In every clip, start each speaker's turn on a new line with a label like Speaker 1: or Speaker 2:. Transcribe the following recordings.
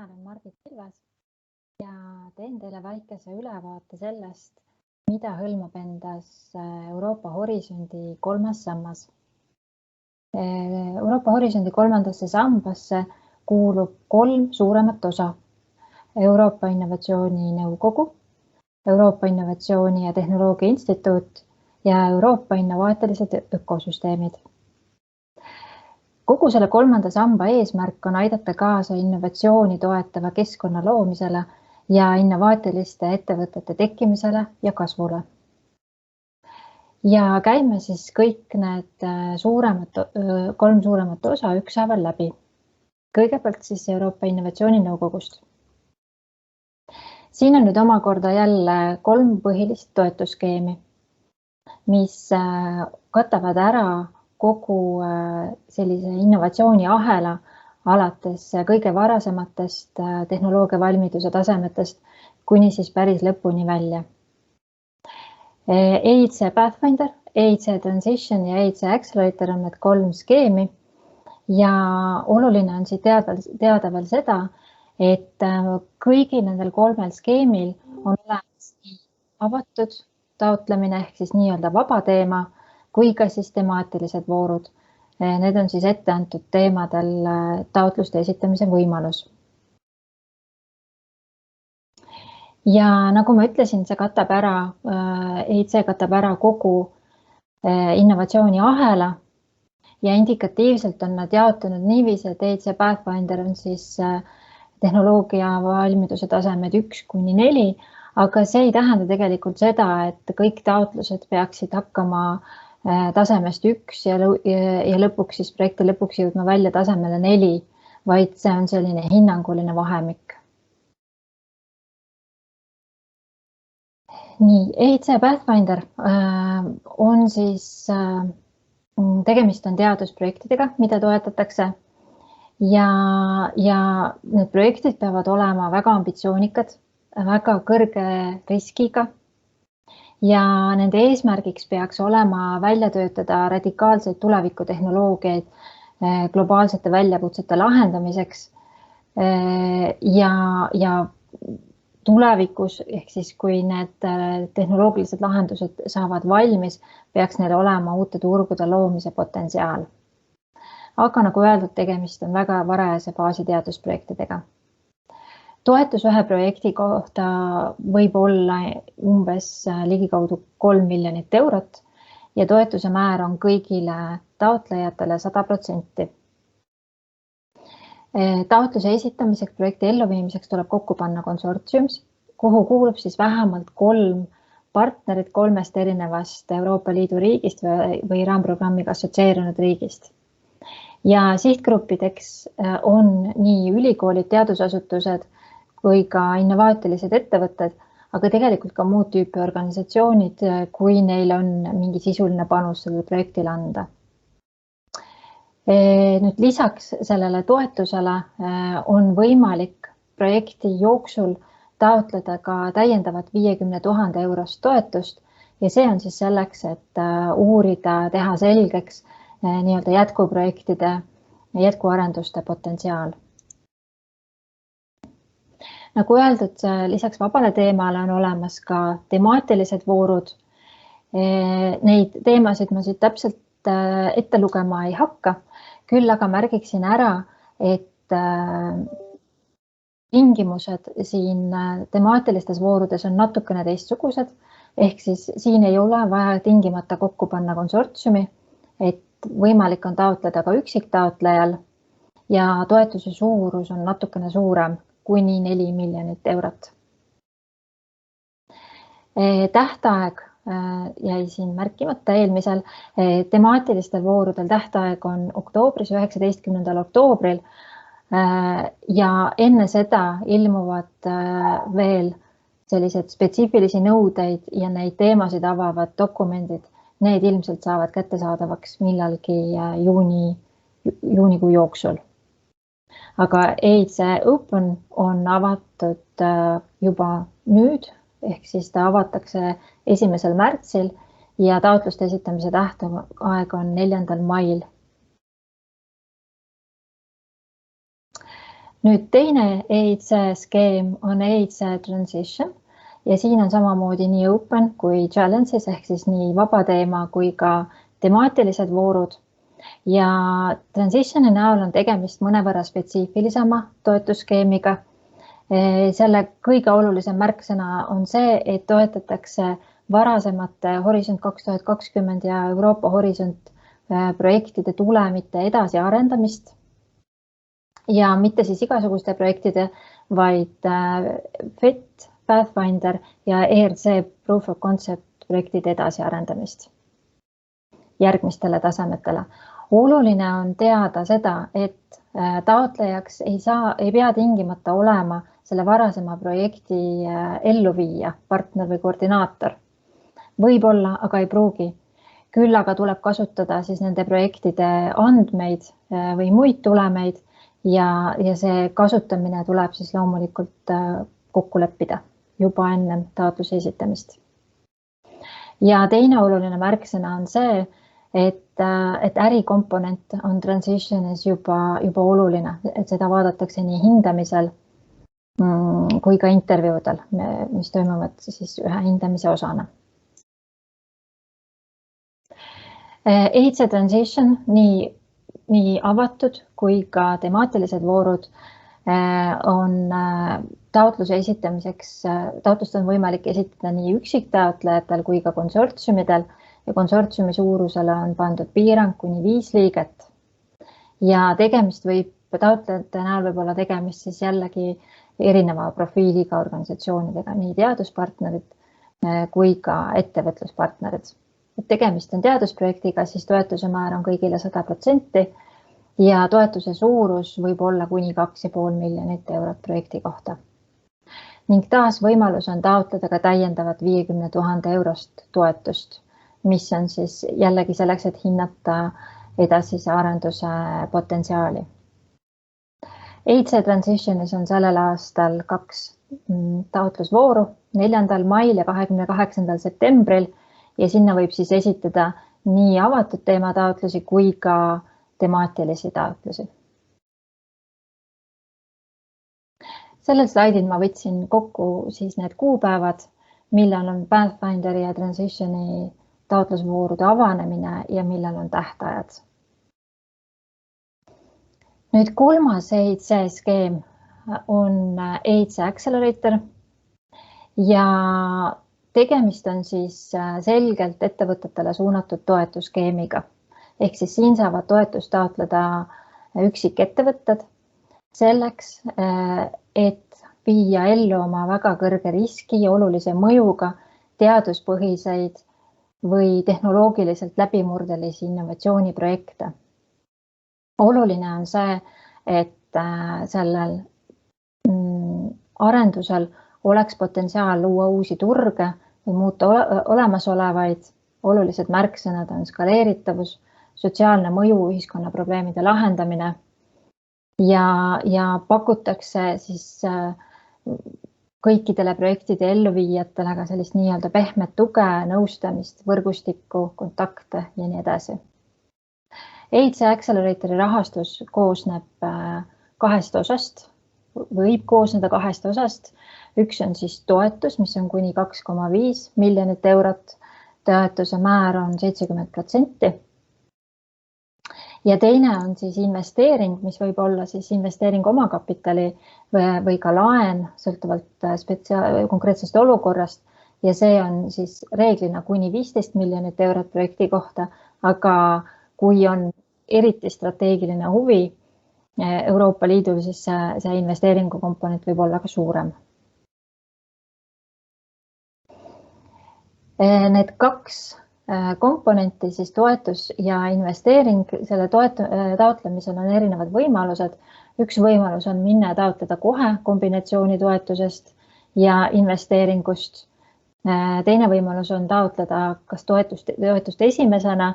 Speaker 1: Mina olen Margit Ilves ja teen teile väikese ülevaate sellest, mida hõlmab endas Euroopa Horisondi 3. sammas. Euroopa Horisondi 3. sambasse kuulub 3 suuremat osa. Euroopa Innovatsiooni Nõukogu, Euroopa Innovatsiooni ja Tehnoloogia Instituut ja Euroopa innovaatilised ökosüsteemid. Kogu selle 3. samba eesmärk on aidata kaasa innovatsiooni toetava keskkonna loomisele ja innovaatiliste ettevõtete tekkimisele ja kasvule. Ja käime siis kõik need 3 suuremat osa ükshaaval läbi. Kõigepealt siis Euroopa Innovatsiooni Nõukogust. Siin on nüüd omakorda jälle 3 põhilist toetusskeemi, mis katavad ära kogu sellise innovatsiooni ahela alates kõige varasematest tehnoloogia valmiduse tasemetest kuni siis päris lõpuni välja. EIC Pathfinder, EIC Transition ja EIC Accelerator on need 3 skeemi ja oluline on siit teada veel seda, et kõigil nendel 3 skeemil on olemas avatud taotlemine ehk siis nii-öelda vaba teema kui ka siis temaatilised voorud. Need on siis ette antud teemadel taotluste esitamise võimalus. Ja nagu ma ütlesin, see katab ära, EIC katab ära kogu innovatsiooni ahela ja indikatiivselt on nad jaotunud niiviisi, et EIC Pathfinder on siis tehnoloogia valmiduse tasemed 1–4, aga see ei tähenda tegelikult seda, et kõik taotlused peaksid hakkama tasemest 1 ja lõpuks siis projekti lõpuks jõudma välja tasemele 4, vaid see on selline hinnanguline vahemik. Nii, EIC Pathfinder on siis, tegemist on teadusprojektidega, mida toetatakse ja need projektid peavad olema väga ambitsioonikad, väga kõrge riskiga. Ja nende eesmärgiks peaks olema välja töötada radikaalseid tulevikutehnoloogiaid globaalsete väljakutsete lahendamiseks ja tulevikus, ehk siis kui need tehnoloogilised lahendused saavad valmis, peaks neil olema uute turgude loomise potentsiaal. Aga nagu öeldud, tegemist on väga varajase faasi teadusprojektidega. Toetus ühe projekti kohta võib olla umbes ligikaudu 3 miljonit eurot ja toetuse määr on kõigile taotlejatele 100%. Taotluse esitamiseks projekti elluviimiseks tuleb kokku panna konsortsiumis, kuhu kuulub siis vähemalt 3 partnerit 3 erinevast Euroopa Liidu riigist või raamprogrammiga assotsieerunud riigist. Ja sihtgruppideks on nii ülikoolid, teadusasutused kui ka innovaatilised ettevõtted, aga tegelikult ka muud tüüpi organisatsioonid, kui neil on mingi sisuline panus sellele projektile anda. Nüüd lisaks sellele toetusele on võimalik projekti jooksul taotleda ka täiendavat 50 000 eurost toetust ja see on siis selleks, et uurida, teha selgeks nii-öelda jätkuprojektide ja jätkuarenduste potentsiaal. Nagu öeldud, lisaks vabale teemale on olemas ka temaatilised voorud. Neid teemasid ma siit täpselt ette lugema ei hakka, küll aga märgiksin ära, et tingimused siin temaatilistes voorudes on natukene teistsugused, ehk siis siin ei ole vaja tingimata kokku panna konsortsiumi, et võimalik on taotleda ka üksiktaotlejal ja toetuse suurus on natukene suurem, kuni 4 miljonit eurot. Tähtaeg jäi siin märkimata eelmisel. Temaatilistel voorudel tähtaeg on oktoobris, 19. oktoobril ja enne seda ilmuvad veel sellised spetsiifilisi nõudeid ja neid teemasid avavad dokumendid. Need ilmselt saavad kättesaadavaks millalgi juunikuu jooksul. Aga EIC Open on avatud juba nüüd, ehk siis ta avatakse 1. märtsil ja taotluste esitamise tähtaeg on 4. mail. Nüüd teine EIC skeem on EIC Transition ja siin on samamoodi nii open kui challenges ehk siis nii vaba teema kui ka temaatilised voorud. Ja Transitioni näol on tegemist mõnevõrra spetsiifilisema toetusskeemiga. Selle kõige olulisem märksõna on see, et toetatakse varasemate Horisont 2020 ja Euroopa Horisont projektide tulemite edasiarendamist ja mitte siis igasuguste projektide, vaid FET, Pathfinder ja ERC Proof of Concept projektide edasiarendamist järgmistele tasemetele. Oluline on teada seda, et taotlejaks ei pea tingimata olema selle varasema projekti elluviija, partner või koordinaator. Võib-olla, aga ei pruugi. Küll aga tuleb kasutada siis nende projektide andmeid või muid tulemeid ja see kasutamine tuleb siis loomulikult kokku leppida juba enne taotluse esitamist. Ja teine oluline märksõna on see, et ärikomponent on Transitionis juba oluline, et seda vaadatakse nii hindamisel kui ka intervjuudel, mis toimuvad siis ühe hindamise osana. EIC Transition, nii avatud kui ka temaatilised voorud on taotluse esitamiseks, taotlust on võimalik esitada nii üksiktaotlejatel kui ka konsortsiumidel ja konsortsiumi suurusele on pandud piirang kuni 5 liiget. Ja tegemist taotlejate näol võib olla tegemist siis jällegi erineva profiiliga organisatsioonidega, nii teaduspartnerid kui ka ettevõtluspartnerid. Tegemist on teadusprojektiga, siis toetuse määr on kõigile 100% ja toetuse suurus võib olla kuni 2,5 miljonit eurot projekti kohta. Ning taas võimalus on taotleda ka täiendavat 50 000 eurost toetust, mis on siis jällegi selleks, et hinnata edasise arenduse potentsiaali. EIC Transitionis on sellel aastal 2 taotlusvooru, 4. mail ja 28. septembril ja sinna võib siis esitada nii avatud teema taotlusi kui ka temaatilisi taotlusi. Sellel slaidil ma võtsin kokku siis need kuupäevad, millal on Pathfinderi ja Transitioni taotlusvoorude avanemine ja millal on tähtajad. Nüüd kolmas EIC skeem on EIC Accelerator ja tegemist on siis selgelt ettevõtetele suunatud toetusskeemiga. Ehk siis siin saavad toetust taotleda üksikettevõtted selleks, et viia ellu oma väga kõrge riski ja olulise mõjuga teaduspõhiseid või tehnoloogiliselt läbimurdelisi innovatsiooniprojekte. Oluline on see, et sellel arendusel oleks potentsiaal luua uusi turge või muuta olemasolevaid. Olulised märksõnad on skaleeritavus, sotsiaalne mõju, ühiskonna probleemide lahendamine ja pakutakse siis kõikidele projektide elluviijatele ka sellist nii-öelda pehmet tuge, nõustamist, võrgustikku, kontakte ja nii edasi. EIC Acceleratori rahastus koosneb 2 osast, võib koosneda 2 osast. Üks on siis toetus, mis on kuni 2,5 miljonit eurot. Toetuse määr on 70%. Ja teine on siis investeering, mis võib olla siis investeering omakapitali või ka laen, sõltuvalt konkreetsest olukorrast. Ja see on siis reeglina kuni 15 miljonit eurot projekti kohta, aga kui on eriti strateegiline huvi Euroopa Liidul, siis see investeeringu komponent võib olla ka suurem. Need 2 komponenti, siis toetus ja investeering, selle taotlemisel on erinevad võimalused. Üks võimalus on minna taotleda kohe kombinatsiooni toetusest ja investeeringust. Teine võimalus on taotleda kas toetust esimesena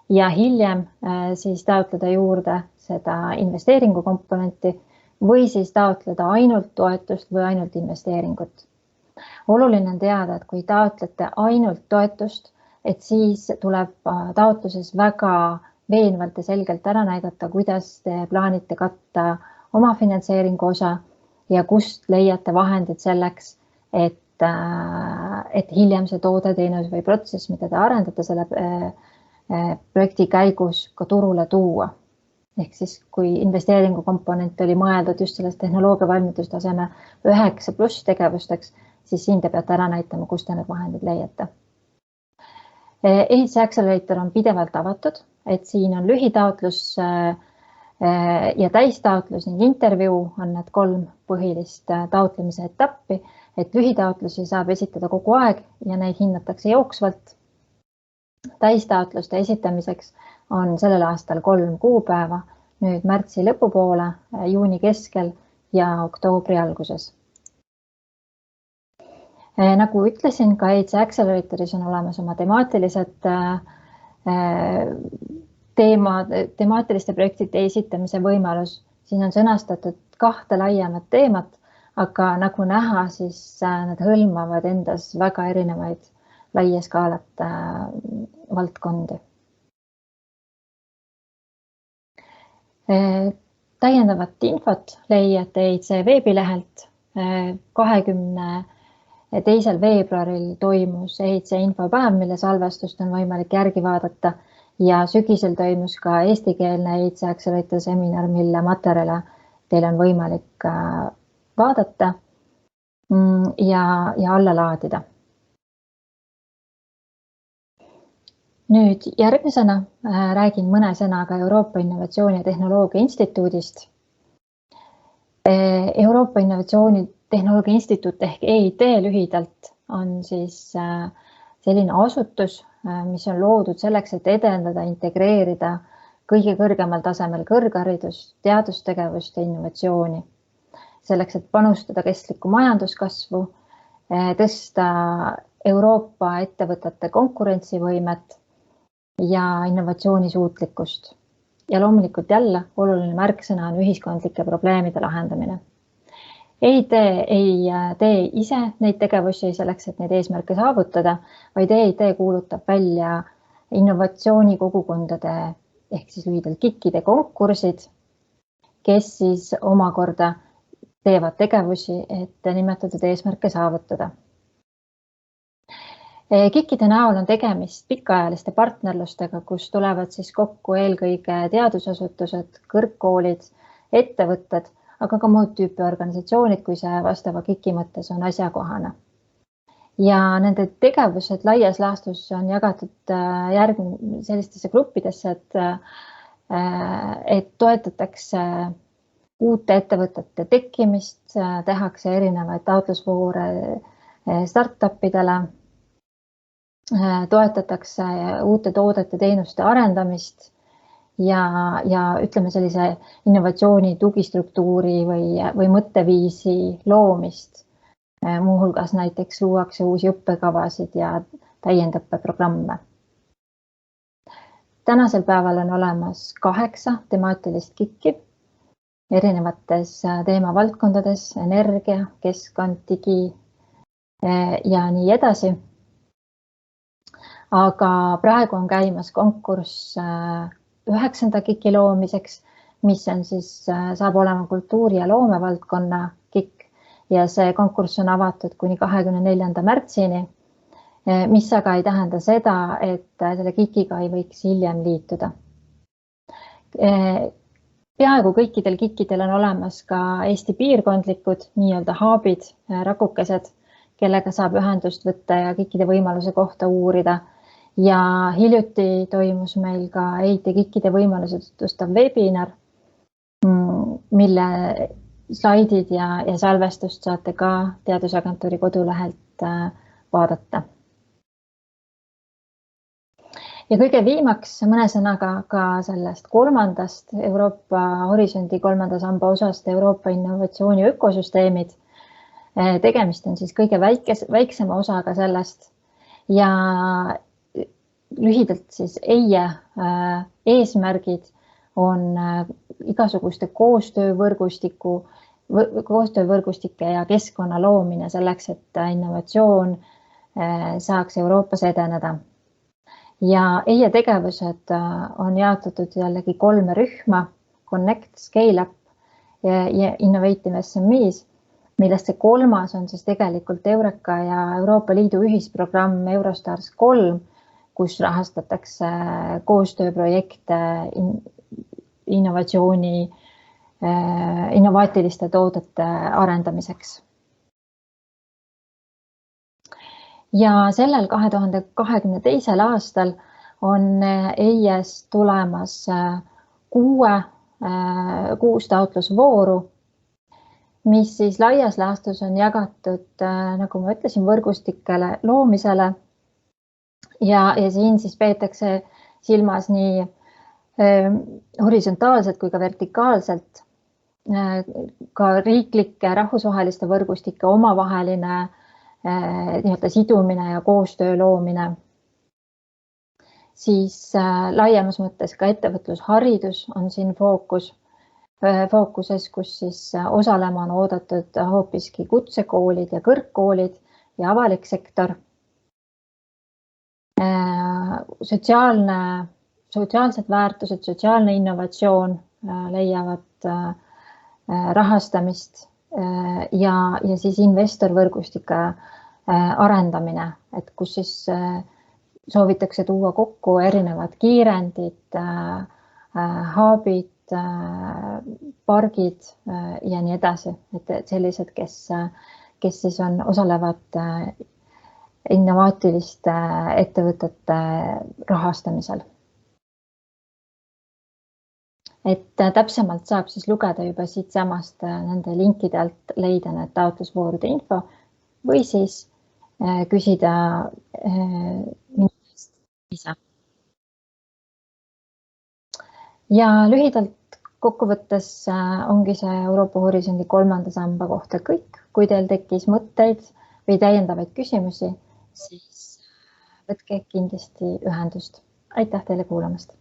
Speaker 1: ja hiljem siis taotleda juurde seda investeeringu komponenti või siis taotleda ainult toetust või ainult investeeringut. Oluline on teada, et kui taotlete ainult toetust, et siis tuleb taotluses väga veenvalt ja selgelt ära näidata, kuidas te plaanite katta omafinantseeringu osa ja kust leiate vahendid selleks, et hiljem see toode, teenus või protsess, mida te arendate selle projekti käigus ka turule tuua. Ehk siis, kui investeeringu komponent oli mõeldud just sellest tehnoloogia valmidustaseme 9+ tegevusteks, siis siin te peate ära näitama, kust te need vahendid leiate. Ehituse Accelerator on pidevalt avatud, et siin on lühitaotlus ja täistaotlus ning intervjuu on need 3 põhilist taotlemise etappi, et lühitaotlusi saab esitada kogu aeg ja neid hinnatakse jooksvalt. Täistaotluste esitamiseks on sellel aastal 3 kuupäeva, nüüd märtsi lõpupoole, juuni keskel ja oktoobri alguses. Nagu ütlesin, ka EITSE Acceleratoris on olemas oma temaatiliste projektide esitamise võimalus. Siin on sõnastatud 2 laiemat teemat, aga nagu näha, siis nad hõlmavad endas väga erinevaid laia skaalat valdkondi. Täiendavat infot leiate EITSE veebilehelt. 22. veebruaril toimus EITSE infopäev, mille salvestust on võimalik järgi vaadata ja sügisel toimus ka eestikeelne EITSE Accelerator seminar, mille materjale teil on võimalik vaadata ja alla laadida. Nüüd järgmisena räägin mõne sõnaga Euroopa Innovatsiooni ja Tehnoloogia Instituudist. Euroopa Innovatsiooni Tehnoloogia Instituut ehk EIT lühidalt on siis selline asutus, mis on loodud selleks, et edendada, integreerida kõige kõrgemal tasemel kõrgharidust, teadustegevust ja innovatsiooni. Selleks, et panustada kestlikku majanduskasvu, tõsta Euroopa ettevõtete konkurentsivõimet ja innovatsioonisuutlikkust. Ja loomulikult jälle oluline märksõna on ühiskondlike probleemide lahendamine. EIT ei tee ise neid tegevusi selleks, et neid eesmärke saavutada, vaid EIT kuulutab välja innovatsioonikogukondade ehk siis lühidalt KIK-ide konkursid, kes siis omakorda teevad tegevusi, et nimetatud eesmärke saavutada. KIK-ide näol on tegemist pikaajaliste partnerlustega, kus tulevad siis kokku eelkõige teadusasutused, kõrgkoolid, ettevõtted, aga ka muud tüüpi organisatsioonid, kui see vastava KIK-i mõttes on asjakohane. Ja nende tegevused laias laastus on jagatud sellistesse gruppidesse, et toetatakse uute ettevõtete tekkimist, tehakse erinevaid taotlusvoore startupidele, toetatakse uute toodete teenuste arendamist ja ütleme sellise innovatsiooni tugistruktuuri või mõtteviisi loomist. Muuhulgas näiteks luuakse uusi õppekavasid ja täiendõppeprogramme. Tänasel päeval on olemas 8 temaatilist KIK-i erinevates teemavaldkondades, energia, keskkond, digi ja nii edasi. Aga praegu on käimas konkurss 9. KIK-i loomiseks, mis on siis, saab olema kultuuri- ja loomevaldkonna KIK ja see konkurss on avatud kuni 24. märtsini, mis aga ei tähenda seda, et selle KIK-iga ei võiks hiljem liituda. Peaaegu kõikidel KIK-idel on olemas ka Eesti piirkondlikud nii-öelda hubid, rakukesed, kellega saab ühendust võtta ja KIK-ide võimaluse kohta uurida. Ja hiljuti toimus meil ka EIT KIK-ide võimaluse tutvustav webinar, mille slaidid ja salvestust saate ka Teadusagentuuri kodulehelt vaadata. Ja kõige viimaks mõne sõnaga ka sellest 3. Euroopa Horisondi 3. samba osast Euroopa innovatsiooni ökosüsteemid. Tegemist on siis kõige väiksema osaga sellest ja lühidalt siis EIE eesmärgid on igasuguste koostöövõrgustike ja keskkonna loomine selleks, et innovatsioon saaks Euroopas edeneda. Ja EIE tegevused on jaotatud jällegi 3 rühma, Connect, Scale Up ja Innovative SMEs, millest see 3. on siis tegelikult Eureka ja Euroopa Liidu ühisprogramm Eurostars 3, kus rahastatakse koostööprojekte innovaatiliste toodete arendamiseks. Ja sellel 2022. aastal on EIS tulemas 6 taotlusvooru, mis siis laias laastus on jagatud, nagu ma ütlesin, võrgustikele loomisele. Ja siin siis peetakse silmas nii horisontaalselt kui ka vertikaalselt ka riiklike rahvusvaheliste võrgustike omavaheline sidumine ja koostöö loomine. Siis laiemas mõttes ka ettevõtlusharidus on siin fookuses, kus siis osalema on oodatud hoopiski kutsekoolid ja kõrgkoolid ja avalik sektor. Sotsiaalsed väärtused, sotsiaalne innovatsioon leiavad rahastamist ja siis investorvõrgustike arendamine, et kus siis soovitakse tuua kokku erinevad kiirendid, hubid, pargid ja nii edasi, et sellised, kes siis osalevad innovaatiliste ettevõtete rahastamisel. Et täpsemalt saab siis lugeda juba siit samast nende linkidelt leida need taotlusvoorude info või siis küsida minust ise. Ja lühidalt kokkuvõttes ongi see Euroopa Horisondi 3. samba kohta kõik. Kui teil tekkis mõtteid või täiendavaid küsimusi, siis võtke kindlasti ühendust. Aitäh teile kuulamast!